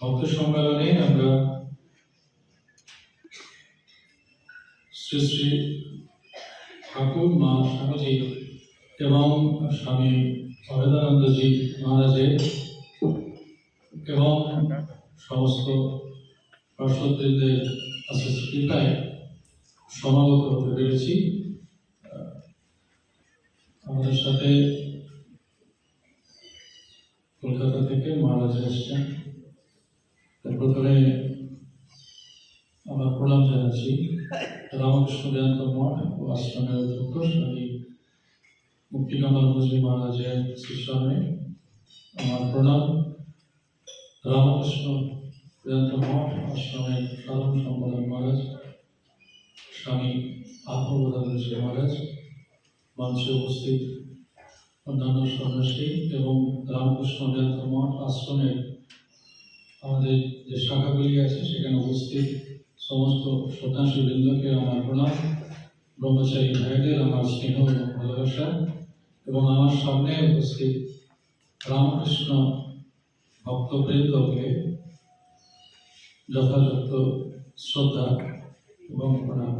ভক্ত সম্মেলনে আমরা শ্রী শ্রী ঠাকুর মা স্বামীজি এবং স্বামী অভেদানন্দজি মহারাজের এবং সমস্ত পার্শ্বদের কৃপায় সমাগত হতে পেরেছি। আমাদের সাথে কলকাতা থেকে মহারাজ এসছেন। প্রথমে আমার প্রণাম জানাচ্ছি রামকৃষ্ণ বেদান্ত মঠ ও আশ্রমের অধ্যক্ষ স্বামী মুক্তিকামলজি মহারাজের শিষ্যমে আমার প্রণাম। রামকৃষ্ণ বেদান্ত মঠ আশ্রমের সাধারণ সম্পাদক মহারাজ স্বামী আত্মবোধানন্দজি মহারাজ, মঞ্চে উপস্থিত অন্যান্য সন্ন্যাসী এবং রামকৃষ্ণ বেদান্ত মঠ আশ্রমের আমাদের যে শাখাগুলি আছে সেখানে উপস্থিত সমস্ত সন্ন্যাসী বৃন্দকে আমার প্রণাম। ব্রহ্মচারী ভাইদের আমার স্নেহ এবং ভালোবাসা এবং আমার সামনে উপস্থিত রামকৃষ্ণ ভক্তবৃন্দকে যথাযথ শ্রদ্ধা এবং প্রণাম।